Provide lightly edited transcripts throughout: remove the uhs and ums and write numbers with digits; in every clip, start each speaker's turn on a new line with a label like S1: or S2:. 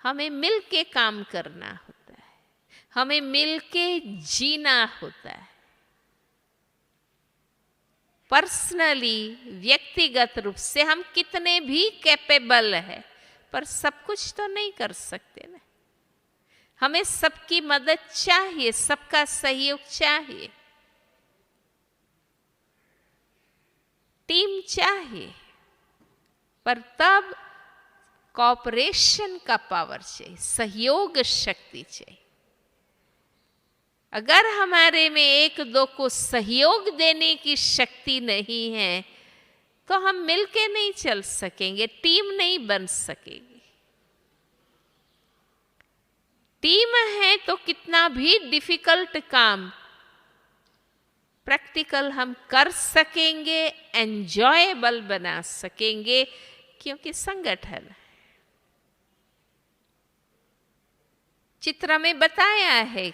S1: हमें मिल के काम करना होता है, हमें मिल के जीना होता है। पर्सनली, व्यक्तिगत रूप से हम कितने भी कैपेबल है, पर सब कुछ तो नहीं कर सकते ना। हमें सबकी मदद चाहिए, सबका सहयोग चाहिए, टीम चाहिए, पर तब कॉपरेशन का पावर चाहिए, सहयोग शक्ति चाहिए। अगर हमारे में एक दो को सहयोग देने की शक्ति नहीं है तो हम मिलके नहीं चल सकेंगे, टीम नहीं बन सकेगी। टीम है तो कितना भी डिफिकल्ट काम प्रैक्टिकल हम कर सकेंगे, एंजॉयबल बना सकेंगे, क्योंकि संगठन है। चित्र में बताया है,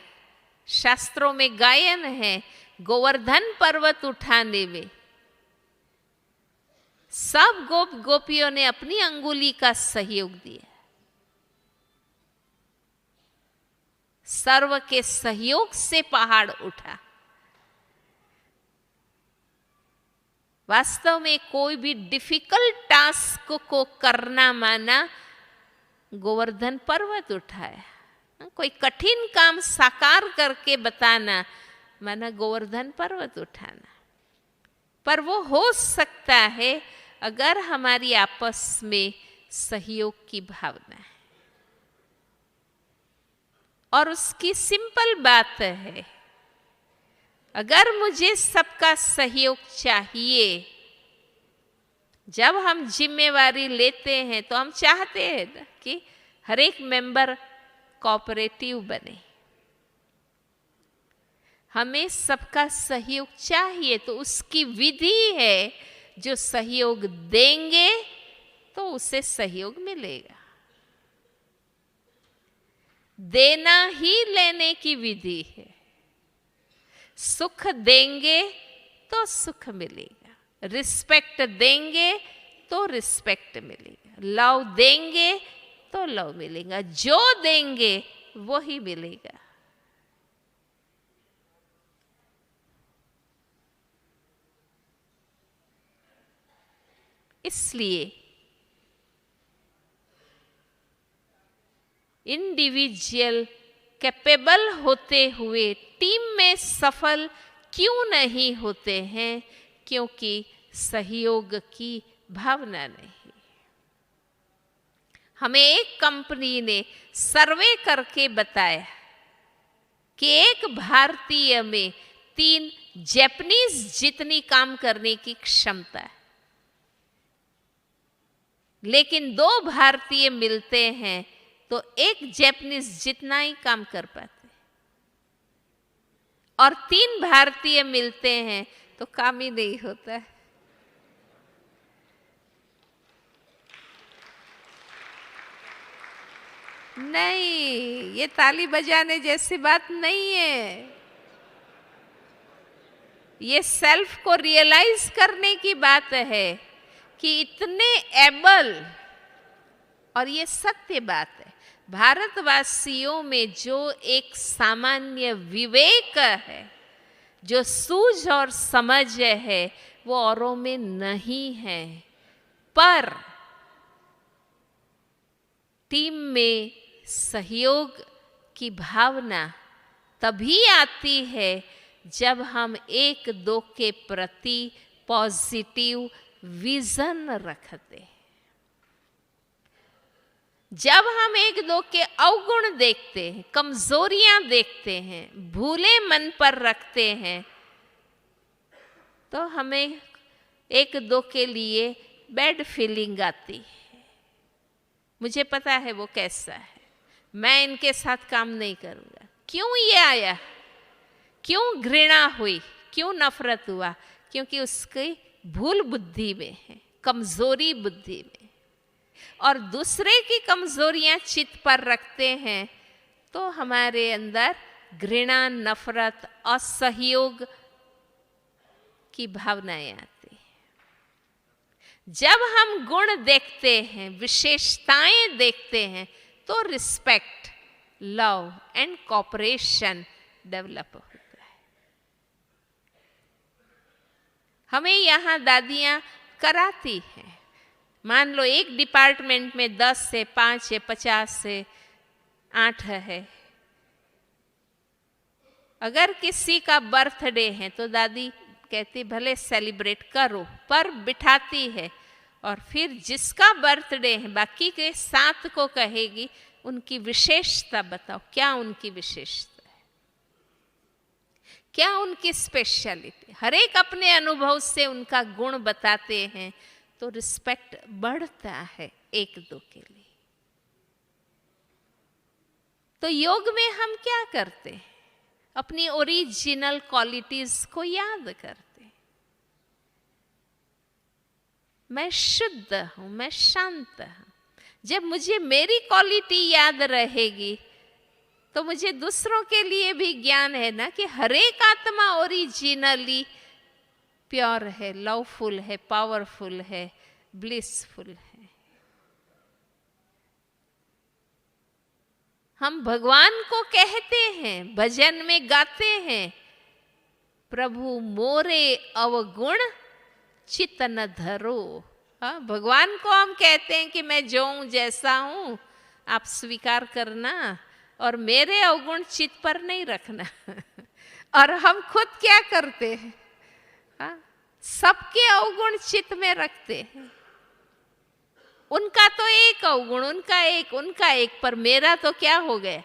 S1: शास्त्रों में गायन है, गोवर्धन पर्वत उठाने में सब गोप गोपियों ने अपनी अंगुली का सहयोग दिया। सर्व के सहयोग से पहाड़ उठा। वास्तव में कोई भी डिफिकल्ट टास्क को करना माना गोवर्धन पर्वत उठाया, कोई कठिन काम साकार करके बताना माना गोवर्धन पर्वत उठाना। पर वो हो सकता है अगर हमारी आपस में सहयोग की भावना है। और उसकी सिंपल बात है, अगर मुझे सबका सहयोग चाहिए, जब हम जिम्मेवारी लेते हैं तो हम चाहते हैं ना कि हर एक मेंबर कोऑपरेटिव बने। हमें सबका सहयोग चाहिए, तो उसकी विधि है, जो सहयोग देंगे तो उसे सहयोग मिलेगा। देना ही लेने की विधि है। सुख देंगे तो सुख मिलेगा, रिस्पेक्ट देंगे तो रिस्पेक्ट मिलेगा, लव देंगे तो लव मिलेगा, जो देंगे वो ही मिलेगा। इसलिए इंडिविजुअल कैपेबल होते हुए टीम में सफल क्यों नहीं होते हैं? क्योंकि सहयोग की भावना नहीं। हमें एक कंपनी ने सर्वे करके बताया कि एक भारतीय में 3 जापानीज जितनी काम करने की क्षमता है, लेकिन 2 भारतीय मिलते हैं तो एक जापानीज जितना ही काम कर पाते, और 3 भारतीय मिलते हैं तो काम ही नहीं होता है। नहीं, ये ताली बजाने जैसी बात नहीं है। ये सेल्फ को रियलाइज करने की बात है कि इतने एबल, और ये सत्य बात है, भारतवासियों में जो एक सामान्य विवेक है, जो सूझ और समझ है, वो औरों में नहीं है। पर टीम में सहयोग की भावना तभी आती है जब हम एक दो के प्रति पॉजिटिव विजन रखते हैं, जब हम एक दो के अवगुण देखते हैं, कमजोरियां देखते हैं, भूले मन पर रखते हैं, तो हमें एक दो के लिए बैड फीलिंग आती है। मुझे पता है वो कैसा है, मैं इनके साथ काम नहीं करूंगा। क्यों ये आया, क्यों घृणा हुई, क्यों नफरत हुआ? क्योंकि उसकी भूल बुद्धि में है, कमजोरी बुद्धि में। और दूसरे की कमजोरियां चित्त पर रखते हैं तो हमारे अंदर घृणा, नफरत, असहयोग की भावनाएं आती हैं। जब हम गुण देखते हैं, विशेषताएं देखते हैं, तो respect, love and cooperation develop होता है। हमें यहाँ दादियाँ कराती हैं। मान लो एक डिपार्टमेंट में 10 से 5 है, 50 से 8 है। अगर किसी का बर्थडे है तो दादी कहती भले सेलिब्रेट करो, पर बिठाती है और फिर जिसका बर्थडे है बाकी के 7 को कहेगी उनकी विशेषता बताओ, क्या उनकी विशेषता है, क्या उनकी स्पेशलिटी। हर एक अपने अनुभव से उनका गुण बताते हैं तो रिस्पेक्ट बढ़ता है एक दो के लिए। तो योग में हम क्या करते हैं, अपनी ओरिजिनल क्वालिटीज को याद करते हैं। मैं शुद्ध हूं, मैं शांत हूं। जब मुझे मेरी क्वालिटी याद रहेगी तो मुझे दूसरों के लिए भी ज्ञान है ना कि हर एक आत्मा ओरिजिनली प्योर है, लवफुल है, पावरफुल है, ब्लिसफुल है। हम भगवान को कहते हैं, भजन में गाते हैं, प्रभु मोरे अवगुण चित्त न धरो। हाँ, भगवान को हम कहते हैं कि मैं जो हूं जैसा हूं आप स्वीकार करना और मेरे अवगुण चित्त पर नहीं रखना। और हम खुद क्या करते हैं, हाँ, सबके अवगुण चित्त में रखते हैं। उनका तो एक अवगुण, उनका एक, पर मेरा तो क्या हो गया,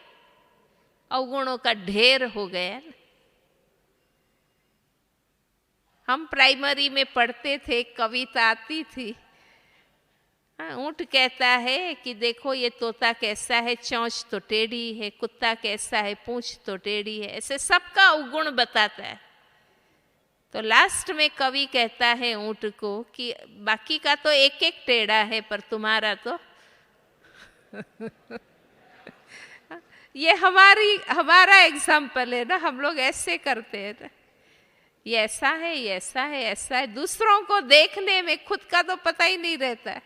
S1: अवगुणों का ढेर हो गया। हम प्राइमरी में पढ़ते थे, कविता आती थी, ऊंट कहता है कि देखो ये तोता कैसा है, चोंच तो टेढ़ी है, कुत्ता कैसा है, पूंछ तो टेढ़ी है। ऐसे सबका अवगुण बताता है। तो लास्ट में कवि कहता है ऊंट को कि बाकी का तो एक एक टेढ़ा है, पर तुम्हारा तो ये हमारा एग्जाम्पल है ना। हम लोग ऐसे करते हैं ना, ये ऐसा है, ये ऐसा है, ऐसा है। दूसरों को देखने में खुद का तो पता ही नहीं रहता है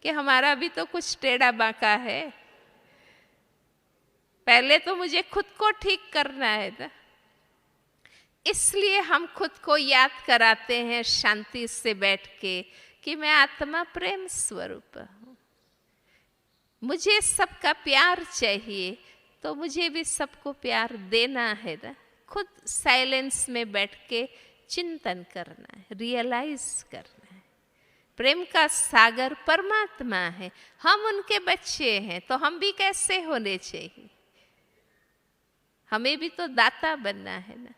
S1: कि हमारा भी तो कुछ टेढ़ा बांका है। पहले तो मुझे खुद को ठीक करना है ना। इसलिए हम खुद को याद कराते हैं शांति से बैठ के कि मैं आत्मा प्रेम स्वरूप हूं, मुझे सबका प्यार चाहिए, तो मुझे भी सबको प्यार देना है ना। खुद साइलेंस में बैठ के चिंतन करना है, रियलाइज करना है। प्रेम का सागर परमात्मा है, हम उनके बच्चे हैं, तो हम भी कैसे होने चाहिए, हमें भी तो दाता बनना है ना।